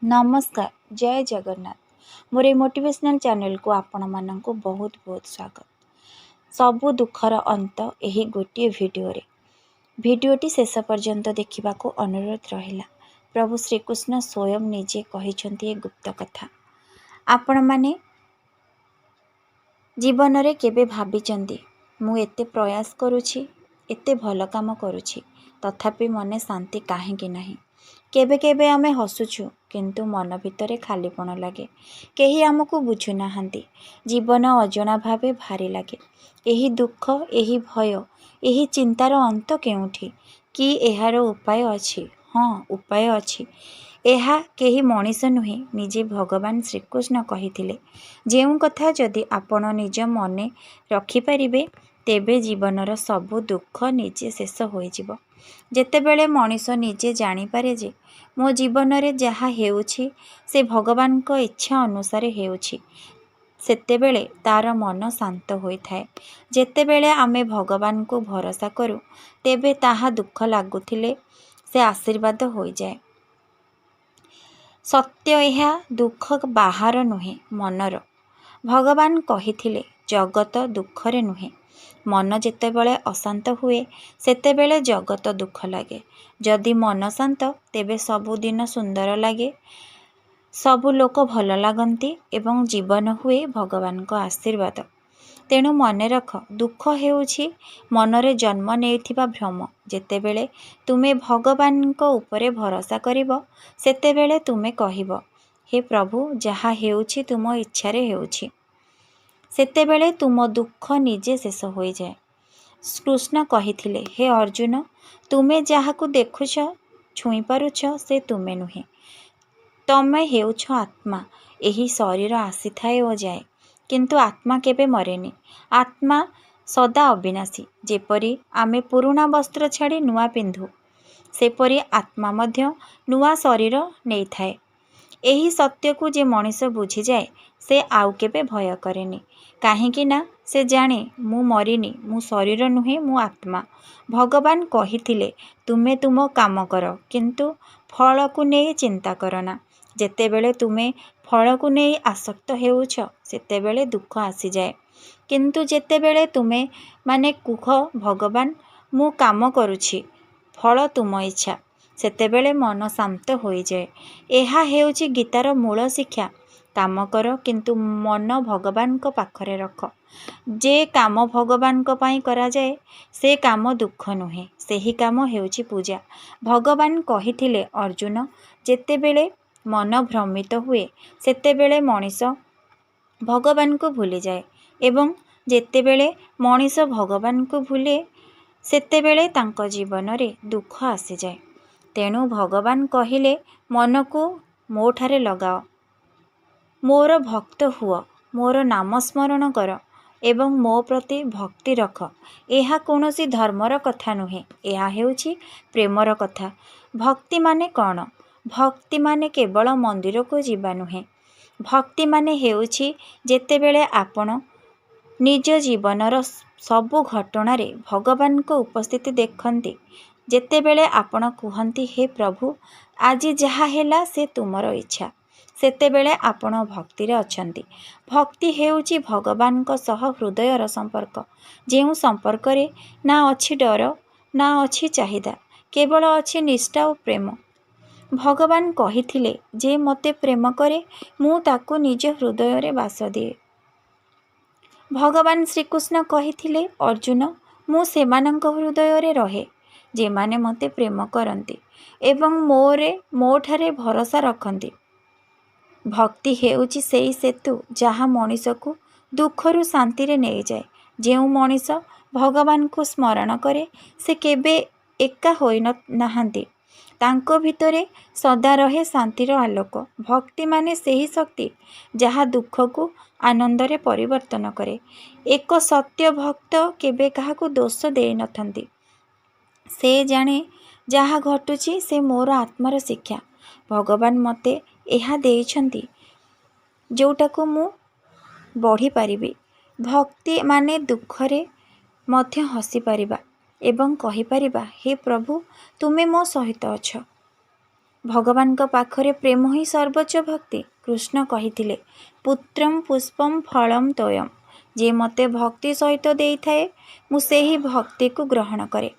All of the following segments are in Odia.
नमस्कार जय जगन्नाथ मोर मोटिवेशनल चैनल को आपण मानक बहुत बहुत स्वागत। सबु दुखर अंत यही गोटे भिडियोटी शेष पर्यंत देखा अनुरोध रहिला। प्रभु श्रीकृष्ण स्वयं निजे कहिछन्ति ए गुप्त कथा। आपण माने जीवन रे केबे भाबिचंती मु एते प्रयास करुछि, एते भल काम करुछि, तथापि मने शांति काहेकि नाही। केबे केबे आमे हसुछु किंतु मन भितरे खालीपण लगे। केही आमको बुझु नाहांती। जीवन अजणा भावे भारी लगे। एही दुख, एही भय, एही चिंतार अंत केउठी कि एहार उपाय अछि? हाँ, उपाय अछि। एहा केही मनीष नुहे, निजे भगवान श्रीकृष्ण कहिथिले। जेउ कथा जदि आपण निज मने रखिपारिबे तेबे जीवनर सबु दुख निजे शेष होइजिब। जेतेबेले मनीष निजे जानिपारे जे मो जीवन में जहा हेउछि से भगवान को इच्छा अनुसार हेउछि, सेतेबेले तार मन शांत होइथाए। जेतेबेले आमे भगवान को भरोसा करू तेबे ताहा दुख लागुथिले से आशीर्वाद होई जाए। सत्य एहा दुख बाहर नुहे मनर। भगवान कहिथिले जगत दुखरे नुहे। मन जेतेबेले अशांत हुए सेतेबेले जगत दुख लागे। जदि मन शांत तेबे सबुदिन सुंदर लागे, सबु लोक भल लागंती एवं जीवन हुए भगवान को आशीर्वाद। तेणु मने रख, दुख हेउछि मनरे जन्म नेइथिबा भ्रम। जेतेबेले तुमे भगवान को उपरे भरोसा करिब सेतेबेले तुमे कहिब, हे प्रभु जहा हेउछि तुम इच्छारे हेउछि। सेतेबेले तुम दुख निजे शेष होई जाए। कृष्ण कहिथिले, हे अर्जुन, तुमे जाहाकु देखुछ छुई पारुछ से तुमे नुहे, तमे हेउछ आत्मा। एही शरीर आसीथाए ओ जाए, किंतु आत्मा केबे मरेनी। आत्मा सदा अविनाशी। जेपरि आमे पुरुणा वस्त्र छाड़ी नुआ पिंधु, सेपरि आत्मा मध्य नुआ शरीर नहीं थाए। एही सत्य को जे मनीष बुझी जाए से आउ केबे भय करेनी। काहेकि ना से जाने मु मरिनी, मु शरीर नुहे, मु आत्मा। भगवान कहिथिले तुमे तुम काम कर, किंतु फल को नहीं चिंता करना। जेतेबेले तुमे फल को नहीं आसक्त हेउछ सेतेबेले दुख आसी जाए, किंतु जेतेबेले तुमे माने कुह भगवान मु काम करुछि, फल तुम इच्छा, सेतेबेले मन शांत होई जाए। एहा हेउछि गीतार मूल शिक्षा। काम कर किंतु मन भगवान को पाखरे रख। जे काम भगवान को पाई करा जाए से काम दुख नुहे, सेही काम हेउछि पूजा। भगवान कहिथिले अर्जुन, जेतेबेले मन भ्रमित हुए सेतेबेले मनीष भगवान को भूली जाए, एवं जेतेबेले मनीष भगवान को भूले सेतेबेले तांको जीवन रे दुख आसी जाए। तेणु भगवान कहिले मन को मो ठारे लगाओ, मोर भक्त हुआ, मोर नाम स्मरण कर एवं मो प्रति भक्ति रख। एहा कौनसी धर्मर कथा नुहे, एहा हेउछि प्रेमर कथा। भक्ति माने कौन? भक्ति माने केवल मंदिर को जीवा नुहे। भक्ति माने हेउछि जेतेबेले आपण निज जीवनर सबु घटना रे भगवान को उपस्थिति देखंती। जेतेबेले आपण कुहंती, हे प्रभु आज जहा हेला से तुमर इच्छा, सेतेबेले आपण भक्ति रे अछंती। भक्ति हेउछि भगवान को सह हृदयर संपर्क, जेउ संपर्क रे ना अछि डर, ना अछि चाहिदा, केवल अछि निष्ठा और प्रेम। भगवान कहिथिले जे मते प्रेम करे मु ताको निज हृदय रे वास दिए। भगवान श्रीकृष्ण कहिथिले अर्जुन, मु सेमानंक हृदय रे रहे जे माने मते प्रेम करंती एवं मो ठारे भरोसा रखंती। भक्ति हेउछि सेई सेतु जहा मनीष को दुखरु शांति रे नहीं जाए। जेउ मनीष भगवान को स्मरण करे से केबे एका होई नाहांती, तांको भितरे सदा रहे शांतिर आलोक। भक्ति माने सेही शक्ति जहा दुख को आनंद रे परिवर्तन करे। एक सत्य भक्त केबे काहाकू दोष दे नथंती। से जाने जहा घटुची से मोर आत्मार शिक्षा। भगवान मते एहा देइछंती जोटा को मु बढ़ी पारिबी। भक्ति माने दुखरे मध्य हसी पारिबा एवं कहि पारिबा, हे प्रभु तुमे मो सहित अछ। ଭଗବାନଙ୍କ ପାଖରେ ପ୍ରେମ ହିଁ ସର୍ବୋଚ୍ଚ ଭକ୍ତି। କୃଷ୍ଣ କହିଥିଲେ, ପୁତ୍ରମ୍ ପୁଷ୍ପମ୍ ଫଳମ୍ ତୋୟମ୍। ଯିଏ ମୋତେ ଭକ୍ତି ସହିତ ଦେଇଥାଏ, ମୁଁ ସେହି ଭକ୍ତିକୁ ଗ୍ରହଣ କରେ।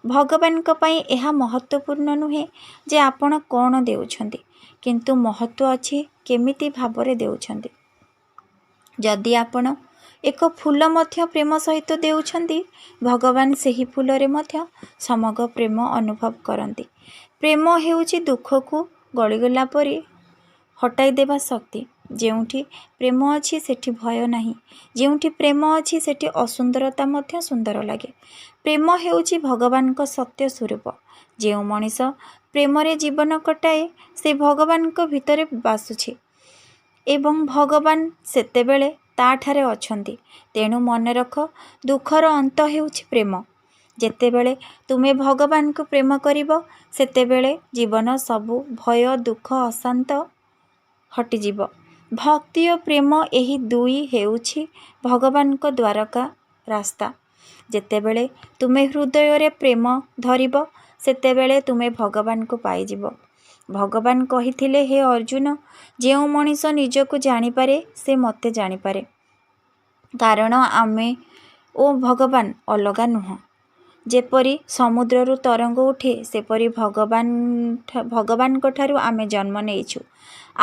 ଭଗବାନଙ୍କ ପାଇଁ ଏହା ମହତ୍ତ୍ୱପୂର୍ଣ୍ଣ ନୁହେଁ ଯେ ଆପଣ କ'ଣ ଦେଉଛନ୍ତି, କିନ୍ତୁ ମହତ୍ତ୍ୱ ଅଛି କେମିତି ଭାବରେ ଦେଉଛନ୍ତି। ଯଦି ଆପଣ ଏକ ଫୁଲ ମଧ୍ୟ ପ୍ରେମ ସହିତ ଦେଉଛନ୍ତି, ଭଗବାନ ସେହି ଫୁଲରେ ମଧ୍ୟ ସମଗ୍ର ପ୍ରେମ ଅନୁଭବ କରନ୍ତି। ପ୍ରେମ ହେଉଛି ଦୁଃଖକୁ ଗଳିଗଲା ପରି ହଟାଇ ଦେବା ଶକ୍ତି। ଯେଉଁଠି ପ୍ରେମ ଅଛି ସେଠି ଭୟ ନାହିଁ। ଯେଉଁଠି ପ୍ରେମ ଅଛି ସେଠି ଅସୁନ୍ଦରତା ମଧ୍ୟ ସୁନ୍ଦର ଲାଗେ। ପ୍ରେମ ହେଉଛି ଭଗବାନଙ୍କ ସତ୍ୟ ସ୍ୱରୂପ। ଯେଉଁ ମଣିଷ ପ୍ରେମରେ ଜୀବନ କଟାଏ, ସେ ଭଗବାନଙ୍କ ଭିତରେ ବାସୁଛି ଏବଂ ଭଗବାନ ସେତେବେଳେ ତାଠାରେ ଅଛନ୍ତି। ତେଣୁ ମନେ ରଖ, ଦୁଃଖର ଅନ୍ତ ହେଉଛି ପ୍ରେମ। ଯେତେବେଳେ ତୁମେ ଭଗବାନଙ୍କୁ ପ୍ରେମ କରିବ, ସେତେବେଳେ ଜୀବନ ସବୁ ଭୟ, ଦୁଃଖ, ଅଶାନ୍ତ ହଟିଯିବ। ଭକ୍ତି ଓ ପ୍ରେମ ଏହି ଦୁଇ ହେଉଛି ଭଗବାନଙ୍କ ଦ୍ୱାରକା ରାସ୍ତା। ଯେତେବେଳେ ତୁମେ ହୃଦୟରେ ପ୍ରେମ ଧରିବ, ସେତେବେଳେ ତୁମେ ଭଗବାନଙ୍କୁ ପାଇଯିବ। ଭଗବାନ କହିଥିଲେ, ହେ ଅର୍ଜୁନ, ଯେଉଁ ମଣିଷ ନିଜକୁ ଜାଣିପାରେ ସେ ମୋତେ ଜାଣିପାରେ। କାରଣ ଆମେ ଓ ଭଗବାନ ଅଲଗା ନୁହଁ। ଯେପରି ସମୁଦ୍ରରୁ ତରଙ୍ଗ ଉଠେ, ସେପରି ଭଗବାନଙ୍କଠାରୁ ଆମେ ଜନ୍ମ ନେଇଛୁ।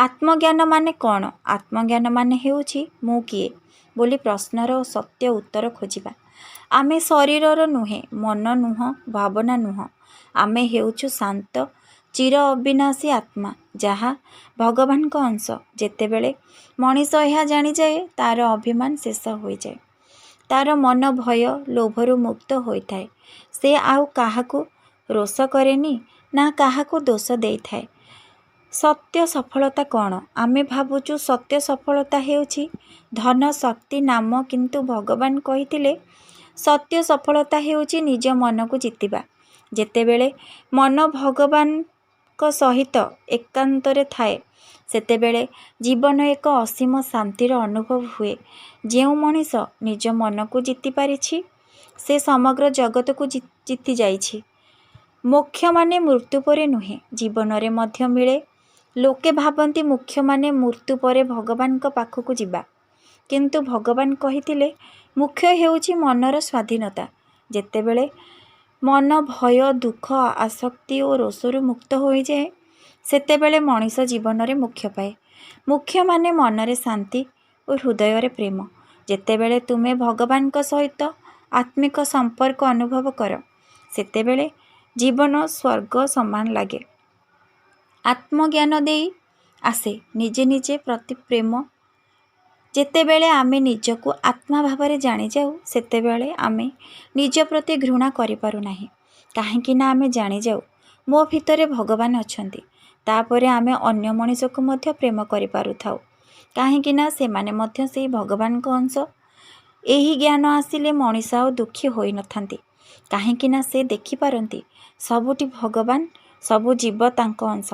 ଆତ୍ମଜ୍ଞାନ ମାନେ କ'ଣ? ଆତ୍ମଜ୍ଞାନ ମାନେ ହେଉଛି ମୁଁ କିଏ ବୋଲି ପ୍ରଶ୍ନର ସତ୍ୟ ଉତ୍ତର ଖୋଜିବା। ଆମେ ଶରୀରର ନୁହେଁ, ମନ ନୁହଁ, ଭାବନା ନୁହଁ। ଆମେ ହେଉଛୁ ଶାନ୍ତ ଚିର ଅବିନାଶୀ ଆତ୍ମା, ଯାହା ଭଗବାନଙ୍କ ଅଂଶ। ଯେତେବେଳେ ମଣିଷ ଏହା ଜାଣିଯାଏ, ତାର ଅଭିମାନ ଶେଷ ହୋଇଯାଏ। ତାର ମନ ଭୟ, ଲୋଭରୁ ମୁକ୍ତ ହୋଇଥାଏ। ସେ ଆଉ କାହାକୁ ରୋଷ କରେନି, ନା କାହାକୁ ଦୋଷ ଦେଇଥାଏ। ସତ୍ୟ ସଫଳତା କ'ଣ? ଆମେ ଭାବୁଛୁ ସତ୍ୟ ସଫଳତା ହେଉଛି ଧନ, ଶକ୍ତି, ନାମ, କିନ୍ତୁ ଭଗବାନ କହିଥିଲେ ସତ୍ୟ ସଫଳତା ହେଉଛି ନିଜ ମନକୁ ଜିତିବା। ଯେତେବେଳେ ମନ ଭଗବାନଙ୍କ ସହିତ ଏକାନ୍ତରେ ଥାଏ, ସେତେବେଳେ ଜୀବନ ଏକ ଅସୀମ ଶାନ୍ତିର ଅନୁଭବ ହୁଏ। ଯେଉଁ ମଣିଷ ନିଜ ମନକୁ ଜିତି ପାରିଛି, ସେ ସମଗ୍ର ଜଗତକୁ ଜିତି ଯାଇଛି। ମୋକ୍ଷ ମାନେ ମୃତ୍ୟୁ ପରେ ନୁହେଁ, ଜୀବନରେ ମଧ୍ୟ ମିଳେ। ଲୋକେ ଭାବନ୍ତି ମୋକ୍ଷ ମାନେ ମୃତ୍ୟୁ ପରେ ଭଗବାନଙ୍କ ପାଖକୁ ଯିବା, କିନ୍ତୁ ଭଗବାନ କହିଥିଲେ ମୋକ୍ଷ ହେଉଛି ମନର ସ୍ୱାଧୀନତା। ଯେତେବେଳେ ମନ ଭୟ, ଦୁଃଖ, ଆସକ୍ତି ଓ ରୋଷରୁ ମୁକ୍ତ ହୋଇଯାଏ, ସେତେବେଳେ ମଣିଷ ଜୀବନରେ ମୋକ୍ଷ ପାଏ। ମୋକ୍ଷ ମାନେ ମନରେ ଶାନ୍ତି ଓ ହୃଦୟରେ ପ୍ରେମ। ଯେତେବେଳେ ତୁମେ ଭଗବାନଙ୍କ ସହିତ ଆତ୍ମିକ ସମ୍ପର୍କ ଅନୁଭବ କର, ସେତେବେଳେ ଜୀବନ ସ୍ୱର୍ଗ ସମାନ ଲାଗେ। ଆତ୍ମଜ୍ଞାନ ଦେଇ ଆସେ ନିଜେ ନିଜେ ପ୍ରତି ପ୍ରେମ। ଯେତେବେଳେ ଆମେ ନିଜକୁ ଆତ୍ମା ଭାବରେ ଜାଣିଯାଉ, ସେତେବେଳେ ଆମେ ନିଜ ପ୍ରତି ଘୃଣା କରିପାରୁନାହିଁ। କାହିଁକି ନା ଆମେ ଜାଣିଯାଉ ମୋ ଭିତରେ ଭଗବାନ ଅଛନ୍ତି। ତାପରେ ଆମେ ଅନ୍ୟ ମଣିଷକୁ ମଧ୍ୟ ପ୍ରେମ କରିପାରୁଥାଉ, କାହିଁକି ନା ସେମାନେ ମଧ୍ୟ ସେହି ଭଗବାନଙ୍କ ଅଂଶ। ଏହି ଜ୍ଞାନ ଆସିଲେ ମଣିଷ ଆଉ ଦୁଃଖୀ ହୋଇନଥାନ୍ତି, କାହିଁକି ନା ସେ ଦେଖିପାରନ୍ତି ସବୁଠି ଭଗବାନ, ସବୁ ଜୀବ ତାଙ୍କ ଅଂଶ।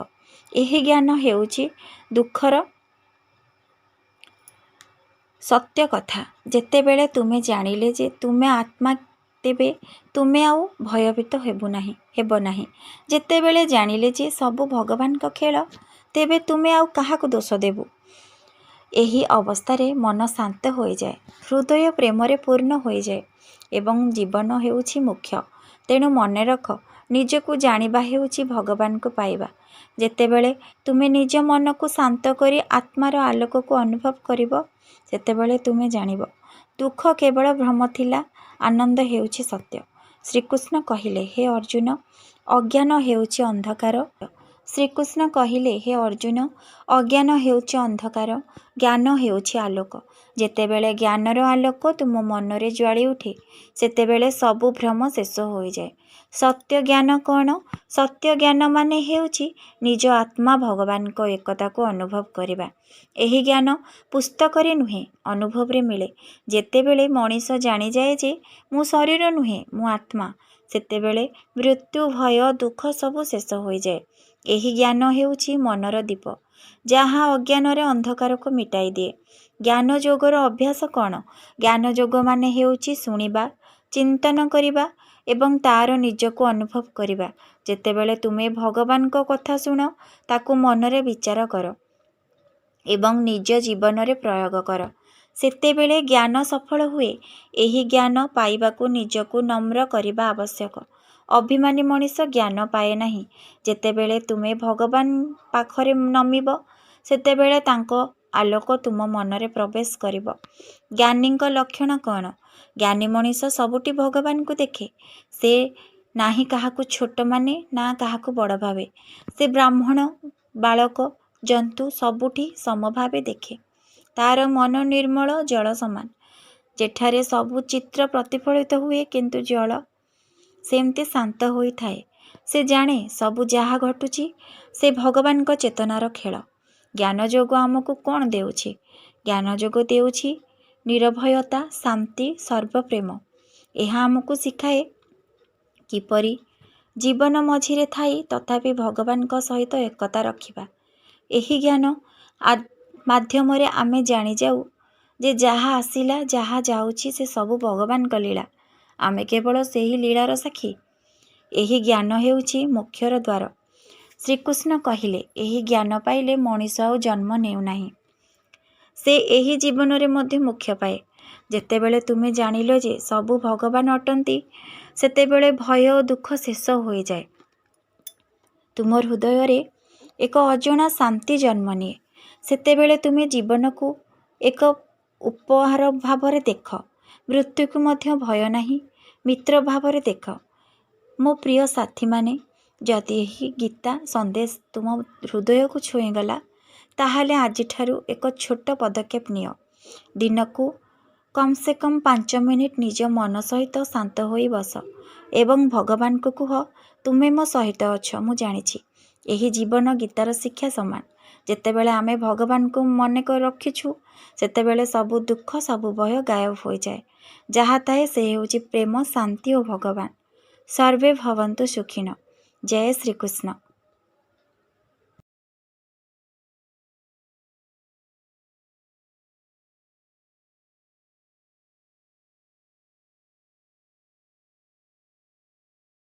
ଏହି ଜ୍ଞାନ ହେଉଛି ଦୁଃଖର ସତ୍ୟ କଥା। ଯେତେବେଳେ ତୁମେ ଜାଣିଲେ ଯେ ତୁମେ ଆତ୍ମା, ତେବେ ତୁମେ ଆଉ ଭୟଭୀତ ହେବ ନାହିଁ। ଯେତେବେଳେ ଜାଣିଲେ ଯେ ସବୁ ଭଗବାନଙ୍କ ଖେଳ, ତେବେ ତୁମେ ଆଉ କାହାକୁ ଦୋଷ ଦେବୁ? ଏହି ଅବସ୍ଥାରେ ମନ ଶାନ୍ତ ହୋଇଯାଏ, ହୃଦୟ ପ୍ରେମରେ ପୂର୍ଣ୍ଣ ହୋଇଯାଏ ଏବଂ ଜୀବନ ହେଉଛି ମୋକ୍ଷ। ତେଣୁ ମନେ ରଖ, ନିଜକୁ ଜାଣିବା ହେଉଛି ଭଗବାନଙ୍କୁ ପାଇବା। ଯେତେବେଳେ ତୁମେ ନିଜ ମନକୁ ଶାନ୍ତ କରି ଆତ୍ମାର ଆଲୋକକୁ ଅନୁଭବ କରିବ, ସେତେବେଳେ ତୁମେ ଜାଣିବ ଦୁଃଖ କେବଳ ଭ୍ରମ ଥିଲା, ଆନନ୍ଦ ହେଉଛି ସତ୍ୟ। ଶ୍ରୀକୃଷ୍ଣ କହିଲେ, ହେ ଅର୍ଜୁନ, ଅଜ୍ଞାନ ହେଉଛି ଅନ୍ଧକାର। ଶ୍ରୀକୃଷ୍ଣ କହିଲେ, ହେ ଅର୍ଜୁନ, ଅଜ୍ଞାନ ହେଉଛି ଅନ୍ଧକାର, ଜ୍ଞାନ ହେଉଛି ଆଲୋକ। ଯେତେବେଳେ ଜ୍ଞାନର ଆଲୋକ ତୁମ ମନରେ ଜ୍ୱାଳି ଉଠେ, ସେତେବେଳେ ସବୁ ଭ୍ରମ ଶେଷ ହୋଇଯାଏ। ସତ୍ୟ ଜ୍ଞାନ କ'ଣ? ସତ୍ୟ ଜ୍ଞାନ ମାନେ ହେଉଛି ନିଜ ଆତ୍ମା ଭଗବାନଙ୍କ ଏକତାକୁ ଅନୁଭବ କରିବା। ଏହି ଜ୍ଞାନ ପୁସ୍ତକରେ ନୁହେଁ, ଅନୁଭବରେ ମିଳେ। ଯେତେବେଳେ ମଣିଷ ଜାଣିଯାଏ ଯେ ମୁଁ ଶରୀର ନୁହେଁ, ମୁଁ ଆତ୍ମା, ସେତେବେଳେ ମୃତ୍ୟୁ, ଭୟ, ଦୁଃଖ ସବୁ ଶେଷ ହୋଇଯାଏ। ଏହି ଜ୍ଞାନ ହେଉଛି ମନର ଦୀପ, ଯାହା ଅଜ୍ଞାନର ଅନ୍ଧକାରକୁ ମିଟାଇ ଦିଏ। ଜ୍ଞାନ ଯୋଗର ଅଭ୍ୟାସ କ'ଣ? ଜ୍ଞାନ ଯୋଗ ମାନେ ହେଉଛି ଶୁଣିବା, ଚିନ୍ତନ କରିବା ଏବଂ ତାର ନିଜକୁ ଅନୁଭବ କରିବା। ଯେତେବେଳେ ତୁମେ ଭଗବାନଙ୍କ କଥା ଶୁଣ ତାକୁ ମନରେ ବିଚାର କର ଏବଂ ନିଜ ଜୀବନରେ ପ୍ରୟୋଗ କର, ସେତେବେଳେ ଜ୍ଞାନ ସଫଳ ହୁଏ। ଏହି ଜ୍ଞାନ ପାଇବାକୁ ନିଜକୁ ନମ୍ର କରିବା ଆବଶ୍ୟକ। ଅଭିମାନୀ ମଣିଷ ଜ୍ଞାନ ପାଏ ନାହିଁ। ଯେତେବେଳେ ତୁମେ ଭଗବାନ ପାଖରେ ନମିବ ସେତେବେଳେ ତାଙ୍କ ଆଲୋକ ତୁମ ମନରେ ପ୍ରବେଶ କରିବ। ଜ୍ଞାନୀଙ୍କ ଲକ୍ଷଣ କ'ଣ? ଜ୍ଞାନୀ ମଣିଷ ସବୁଠି ଭଗବାନଙ୍କୁ ଦେଖେ। ସେ ନାହିଁ କାହାକୁ ଛୋଟ ମାନେ ନା କାହାକୁ ବଡ଼ ଭାବେ। ସେ ବ୍ରାହ୍ମଣ, ବାଳକ, ଜନ୍ତୁ ସବୁଠି ସମଭାବେ ଦେଖେ। ତାର ମନ ନିର୍ମଳ ଜଳ ସମାନ। ଯେଠାରେ ସବୁ ଚିତ୍ର ପ୍ରତିଫଳିତ ହୁଏ କିନ୍ତୁ ଜଳ ସେମିତି ଶାନ୍ତ ହୋଇଥାଏ। ସେ ଜାଣେ ସବୁ ଯାହା ଘଟୁଛି ସେ ଭଗବାନଙ୍କ ଚେତନାର ଖେଳ। ଜ୍ଞାନ ଯୋଗ ଆମକୁ କ'ଣ ଦେଉଛି? ଜ୍ଞାନ ଯୋଗ ଦେଉଛି ନିରଭୟତା, ଶାନ୍ତି, ସର୍ବପ୍ରେମ। ଏହା ଆମକୁ ଶିଖାଏ କିପରି ଜୀବନ ମଝିରେ ଥାଇ ତଥାପି ଭଗବାନଙ୍କ ସହିତ ଏକତା ରଖିବା। ଏହି ଜ୍ଞାନ ମାଧ୍ୟମରେ ଆମେ ଜାଣିଯାଉ ଯେ ଯାହା ଆସିଲା ଯାହା ଯାଉଛି ସେ ସବୁ ଭଗବାନଙ୍କ ଲୀଳା। ଆମେ କେବଳ ସେହି ଲୀଳାର ସାକ୍ଷୀ। ଏହି ଜ୍ଞାନ ହେଉଛି ମୋକ୍ଷର ଦ୍ୱାର। ଶ୍ରୀକୃଷ୍ଣ କହିଲେ, ଏହି ଜ୍ଞାନ ପାଇଲେ ମଣିଷ ଆଉ ଜନ୍ମ ନେଉନାହିଁ। ସେ ଏହି ଜୀବନରେ ମଧ୍ୟ ମୋକ୍ଷ ପାଏ। ଯେତେବେଳେ ତୁମେ ଜାଣିଲ ଯେ ସବୁ ଭଗବାନ ଅଟନ୍ତି ସେତେବେଳେ ଭୟ ଓ ଦୁଃଖ ଶେଷ ହୋଇଯାଏ। ତୁମ ହୃଦୟରେ ଏକ ଅଜଣା ଶାନ୍ତି ଜନ୍ମ ନିଏ। ସେତେବେଳେ ତୁମେ ଜୀବନକୁ ଏକ ଉପହାର ଭାବରେ ଦେଖ। ମୃତ୍ୟୁକୁ ମଧ୍ୟ ଭୟ ନାହିଁ, ମିତ୍ର ଭାବରେ ଦେଖ। ମୋ ପ୍ରିୟ ସାଥୀମାନେ, ଯଦି ଏହି ଗୀତା ସନ୍ଦେଶ ତୁମ ହୃଦୟକୁ ଛୁଇଁଗଲା ତାହେଲେ ଆଜିଠାରୁ ଏକ ଛୋଟ ପଦକ୍ଷେପ ନିଅ। ଦିନକୁ କମ୍ ସେ କମ୍ 5 ମିନିଟ୍ ନିଜ ମନ ସହିତ ଶାନ୍ତ ହୋଇ ବସ ଏବଂ ଭଗବାନଙ୍କୁ କୁହ, ତୁମେ ମୋ ସହିତ ଅଛ, ମୁଁ ଜାଣିଛି। ଏହି ଜୀବନ ଗୀତାର ଶିକ୍ଷା ସମାନ। ଯେତେବେଳେ ଆମେ ଭଗବାନଙ୍କୁ ମନେ ରଖିଛୁ ସେତେବେଳେ ସବୁ ଦୁଃଖ, ସବୁ ଭୟ ଗାୟବ ହୋଇଯାଏ। ଯାହା ଥାଏ ସେ ହେଉଛି ପ୍ରେମ, ଶାନ୍ତି ଓ ଭଗବାନ। ସର୍ବେ ଭବନ୍ତୁ ସୁଖିନଃ। ଜୟ ଶ୍ରୀକୃଷ୍ଣ।